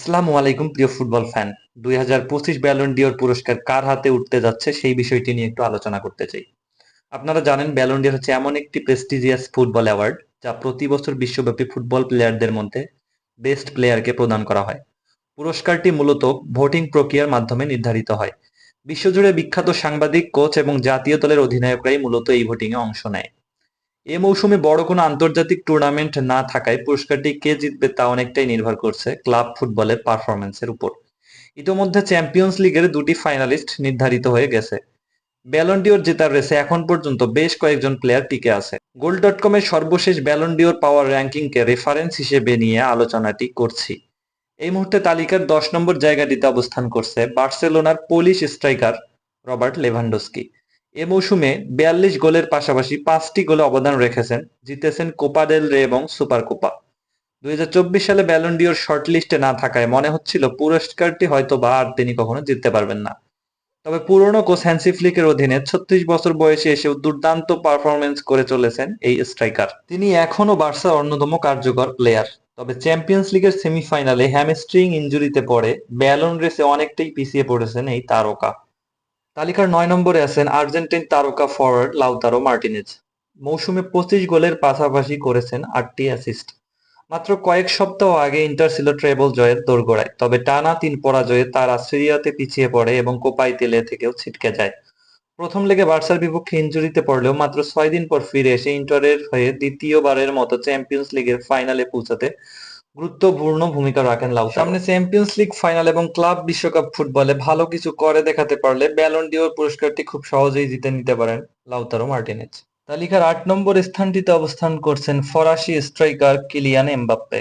আসসালামু আলাইকুম প্রিয় ফুটবল ফ্যান। 2025 ব্যালন ডিওর পুরস্কার কার হাতে উঠতে যাচ্ছে সেই বিষয়টি নিয়ে একটু আলোচনা করতে চাই। আপনারা জানেন ব্যালন ডিওর হচ্ছে এমন একটি প্রেস্টিজিয়াস ফুটবল অ্যাওয়ার্ড যা প্রতি বছর বিশ্বব্যাপী ফুটবল প্লেয়ারদের মধ্যে বেস্ট প্লেয়ারকে প্রদান করা হয়। পুরস্কারটি মূলত ভোটিং প্রক্রিয়ার মাধ্যমে নির্ধারিত হয়। বিশ্বজুড়ে বিখ্যাত সাংবাদিক, কোচ এবং জাতীয় দলের অধিনায়করাই মূলত এই ভোটিংয়ে অংশ নেয়। এ মৌসুমে বড় কোনো আন্তর্জাতিক টুর্নামেন্ট না থাকায় পুরস্কারটি কে জিতবে তা অনেকটাই নির্ভর করছে ক্লাব ফুটবলের পারফরম্যান্সের উপর। ইতোমধ্যে চ্যাম্পিয়ন্স লিগের দুটি ফাইনালিস্ট নির্ধারিত হয়ে গেছে। ব্যালন ডিওর জেতার রেসে এখন পর্যন্ত বেশ কয়েকজন প্লেয়ার টিকে আছে। গোল.কম এর সর্বশেষ ব্যালন ডিওর পাওয়ার র্যাঙ্কিংকে রেফারেন্স হিসেবে নিয়ে আলোচনাটি করছি। এই মুহূর্তে তালিকার 10 নম্বর জায়গাটিতে অবস্থান করছে বার্সেলোনার পোলিশ স্ট্রাইকার রবার্ট লেভানডস্কি। এ মৌসুমে 42 গোলের পাশাপাশি 5টি গোলে অবদান রেখেছেন, জিতেছেন কোপা দেল রে এবং সুপার কোপা। 2024 সালে ব্যালন ডিওর শর্টলিস্টে না থাকায় মনে হচ্ছিল পুরস্কারটি হয়তোবা আর তিনি কখনো জিততে পারবেন না। তবে পুরনো কোচ হ্যান্সি ফ্লিকের অধীনে 36 বছর বয়সে এসেও দুর্দান্ত পারফরমেন্স করে চলেছেন এই স্ট্রাইকার। তিনি এখনো বার্সার অন্যতম কার্যকর প্লেয়ার। তবে চ্যাম্পিয়ন্স লিগের সেমিফাইনালে হ্যামস্ট্রিং ইনজুরিতে পড়ে ব্যালন রেসে অনেকটাই পিছিয়ে পড়েছেন এই তারকা। তালিকার 9 নম্বরে আছেন আর্জেন্টাইন তারকা ফরোয়ার্ড লাউতারো মার্টিনেজ। মৌসুমে 25 গোলের পাশাপাশি করেছেন 8টি অ্যাসিস্ট। মাত্র কয়েক সপ্তাহ আগে ইন্টার ছিল ট্রেবল জয়ের দোরগোড়ায়, তবে টানা 3 পরাজয়ে তারা সিরিয়াতে পিছিয়ে পড়ে এবং কোপা ইতালিয়া থেকেও ছিটকে যায়। প্রথম লেগে বার্সার বিপক্ষে ইনজুরিতে পড়লেও মাত্র 6 দিন পর ফিরে এসে ইন্টারের হয়ে দ্বিতীয়বারের মতো চ্যাম্পিয়ন্স লিগের ফাইনালে পৌঁছাতে গুরুত্বপূর্ণ ভূমিকা রাখেন লাউতারো। সামনে চ্যাম্পিয়ন্স লিগ ফাইনাল এবং ক্লাব বিশ্বকাপ ফুটবলে ভালো কিছু করে দেখাতে পারলে ব্যালন ডিওর পুরস্কারটি খুব সহজেই জিতে নিতে পারেন লাউতারো মার্টিনেজ। তালিকার 8 নম্বর স্থানটিতে অবস্থান করছেন ফরাসি স্ট্রাইকার কিলিয়ান এমবাপ্পে।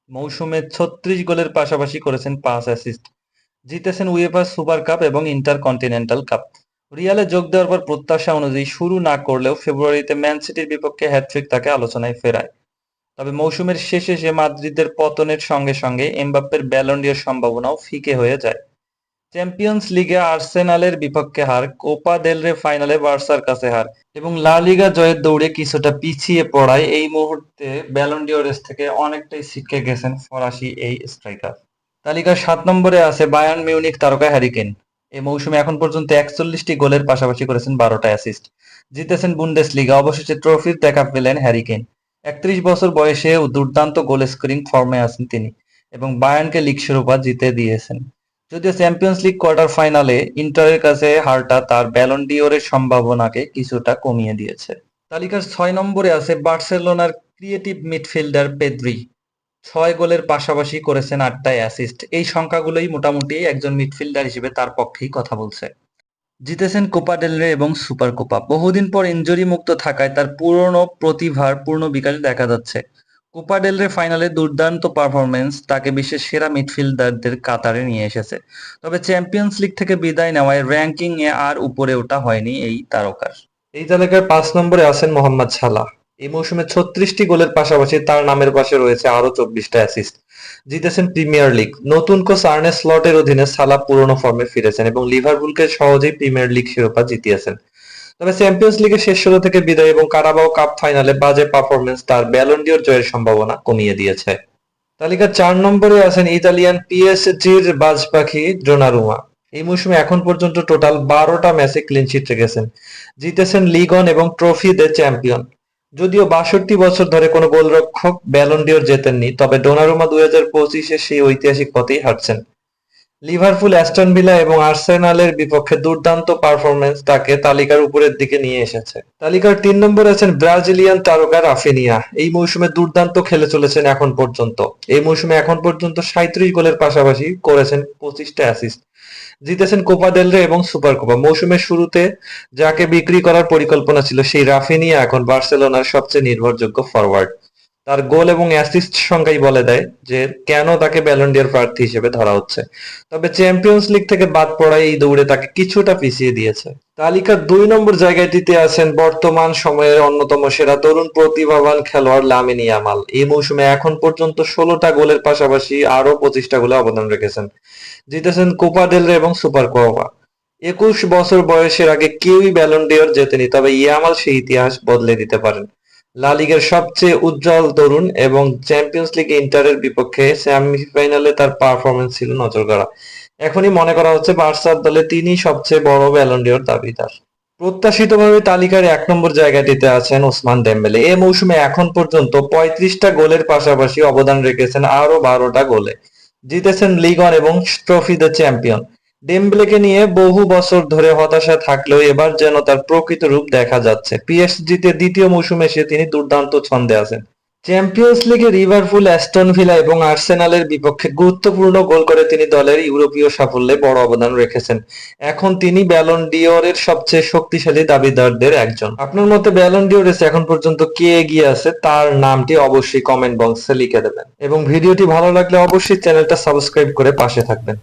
মৌসুমে 36 গোলের পাশাপাশি করেছেন 5 অ্যাসিস্ট। জিতেছেন উয়েফা সুপার কাপ এবং ইন্টারকন্টিনেন্টাল কাপ। রিয়ালে যোগ দেওয়ার পর প্রত্যাশা অনুযায়ী শুরু না করলেও ফেব্রুয়ারিতে ম্যান সিটির বিপক্ষে হ্যাটট্রিক তাকে আলোচনায় ফেরায়। তবে মৌসুমের শেষে সে মাদ্রিদের পতনের সঙ্গে সঙ্গে এমবাপ্পের ব্যালন ডিওর সম্ভাবনাও ফিকে হয়ে যায়। চ্যাম্পিয়ন্স লিগে আর্সেনালের বিপক্ষে হার, কোপা দেল রে ফাইনালে বার্সার কাছে হার এবং লা লিগা জয়ের দৌড়ে কিছুটা পিছিয়ে পড়ায় এই মুহূর্তে ব্যালন ডিওর রেস থেকে অনেকটাই ছিটকে গেছেন ফরাসি এই স্ট্রাইকার। তালিকার 7 নম্বরে আছে বায়ার্ন মিউনিখ তারকা হ্যারি কেন। এই মৌসুমে এখন পর্যন্ত 41টি গোলের পাশাপাশি করেছেন 12টা অ্যাসিস্ট। জিতেছেন বুন্ডেসলিগা, অবশেষে ট্রফির দেখা পেলেন হ্যারি কেন। 31 বছর বয়সে দুর্দান্ত গোল স্কোরিং ফর্মে আছেন তিনি এবং বায়ার্নকে লিগ শিরোপা জিতে দিয়েছেন। যদিও চ্যাম্পিয়ন্স লিগ কোয়ার্টার ফাইনালে ইন্টারের কাছে হারটা তার ব্যালন ডিওরের সম্ভাবনাকে কিছুটা কমিয়ে দিয়েছে। তালিকার 6 নম্বরে আছে বার্সেলোনার ক্রিয়েটিভ মিডফিল্ডার পেদ্রি। 6 গোলের পাশাপাশি করেছেন 8টা অ্যাসিস্ট। এই সংখ্যাগুলোই মোটামুটি একজন মিডফিল্ডার হিসেবে তার পক্ষেই কথা বলছে। জিতেছেন কোপা ডেল রে এবং সুপার কোপা। বহুদিন পর ইনজুরি মুক্ত থাকায় তার পুরনো প্রতিভার পূর্ণ বিকাশ দেখা যাচ্ছে। কোপা ডেল রে ফাইনালে দুর্দান্ত পারফরমেন্স তাকে বিশ্বের সেরা মিডফিল্ডারদের কাতারে নিয়ে এসেছে। তবে চ্যাম্পিয়ন্স লিগ থেকে বিদায় নেওয়ায় র্যাঙ্কিং এ আর উপরে ওঠা হয়নি এই তারকার। এই তালিকার 5 নম্বরে আছেন মোহাম্মদ সালাহ। এই মৌসুমে 36টি গোলের পাশাপাশি তার নামের পাশে রয়েছে আরো 24টা অ্যাসিস্ট। জিতেছেন প্রিমিয়ার লিগ। নতুন কোচ আর্নে স্লটের অধীনে সালাহ পুরনো ফর্মে ফিরেছেন এবং লিভারপুলকে সহজেই প্রিমিয়ার লিগ শিরোপা জিতিয়েছেন। তবে চ্যাম্পিয়ন্স লিগের শেষ 16 থেকে বিদায় এবং কারাবাও কাপ ফাইনালে বাজে পারফরমেন্স তার ব্যালন ডিওর জয়ের সম্ভাবনা কমিয়ে দিয়েছে। তালিকার 4 নম্বরে আছেন ইতালিয়ান পিএসজির বাজপাখি ডোনারুমা। এই মৌসুমে এখন পর্যন্ত টোটাল 12টা ম্যাচে ক্লিনশিট রেখেছেন। জিতেছেন লিগ অন এবং ট্রফি দে চ্যাম্পিয়ন। যদিও 62 বছর ধরে কোনো গোলরক্ষক ব্যালন ডিওর জেতেননি, তবে ডোনারুমা 2025-এ সেই ঐতিহাসিক পথেই হাঁটছেন। লিভারপুল, অ্যাস্টন ভিলা এবং আর্সেনালের বিপক্ষে দুর্দান্ত পারফরমেন্স তাকে তালিকার উপরের দিকে নিয়ে এসেছে। তালিকার 3 নম্বরে আছেন ব্রাজিলিয়ান তারকা রাফিনিয়া। এই মৌসুমে দুর্দান্ত খেলে চলেছেন এখন পর্যন্ত। এই মৌসুমে এখন পর্যন্ত 37 গোলের পাশাপাশি করেছেন 25টা অ্যাসিস্ট। জিতেছেন কোপা দেল রে এবং সুপার কোপা। মৌসুমের শুরুতে যাকে বিক্রি করার পরিকল্পনা ছিল সেই রাফিনিয়া এখন বার্সেলোনার সবচেয়ে নির্ভরযোগ্য ফরওয়ার্ড। তার গোল এবং অ্যাসিস্ট সংখ্যাই বলে দেয় যে কেন তাকে ব্যালন ডিওর প্রার্থী হিসেবে ধরা হচ্ছে। তবে চ্যাম্পিয়ন্স লিগ থেকে বাদ পড়ায় এই দৌড়ে তাকে কিছুটা পিছিয়ে দিয়েছে। তালিকার 2 নম্বর জায়গাটিতে আছেন বর্তমান সময়ের অন্যতম সেরা তরুণ প্রতিভাবান খেলোয়াড় লামিন ইয়ামাল। এই মৌসুমে এখন পর্যন্ত 16টা গোলের পাশাপাশি আরো 25টা গোলে অবদান রেখেছেন। জিতেছেন কোপা দেল রে এবং সুপার কোপা। 21 বছর বয়সের আগে কেউই ব্যালন ডিওর জেতেনি, তবে ইয়ামাল সেই ইতিহাস বদলে দিতে পারেন। লা লিগার সবচেয়ে উজ্জ্বল তরুণ এবং চ্যাম্পিয়ন্স লিগে ইন্টারের বিপক্ষে সেমিফাইনালে তার পারফরমেন্স ছিল নজরকাড়া। এখনই মনে করা হচ্ছে বার্সার দলে তিনিই সবচেয়ে বড় ব্যালন ডি'অর দাবিদার। প্রত্যাশিতভাবে তালিকার ১ নম্বর জায়গাটিতে আছেন ওসমান দেমবেলে। এ মৌসুমে এখন পর্যন্ত ৩৫টা গোলের পাশাপাশি অবদান রেখেছেন আরও ১২টা গোলে। জিতেছেন লিগ ওয়ান এবং ট্রফি দ্য চ্যাম্পিয়ন। ডেমবেলেকে নিয়ে বহু বছর ধরে হতাশা থাকলেও এবার যেন তার প্রকৃত রূপ দেখা যাচ্ছে। পিএসজিতে দ্বিতীয় মৌসুমে এসে তিনি দুর্দান্ত ছন্দে আছেন। চ্যাম্পিয়ন্স লিগে লিভারপুল, অ্যাস্টন ভিলা এবং আর্সেনালের বিপক্ষে গুরুত্বপূর্ণ গোল করে তিনি দলের ইউরোপীয় সাফল্যে বড় অবদান রেখেছেন। এখন তিনি ব্যালন ডি'অরের সবচেয়ে শক্তিশালী দাবিদারদের একজন। আপনার মতে ব্যালন ডি'অর রেসে এখন পর্যন্ত কে এগিয়ে আছে তার নামটি অবশ্যই কমেন্ট বক্সে লিখে দেবেন এবং ভিডিওটি ভালো লাগলে অবশ্যই চ্যানেলটা সাবস্ক্রাইব করে পাশে থাকবেন।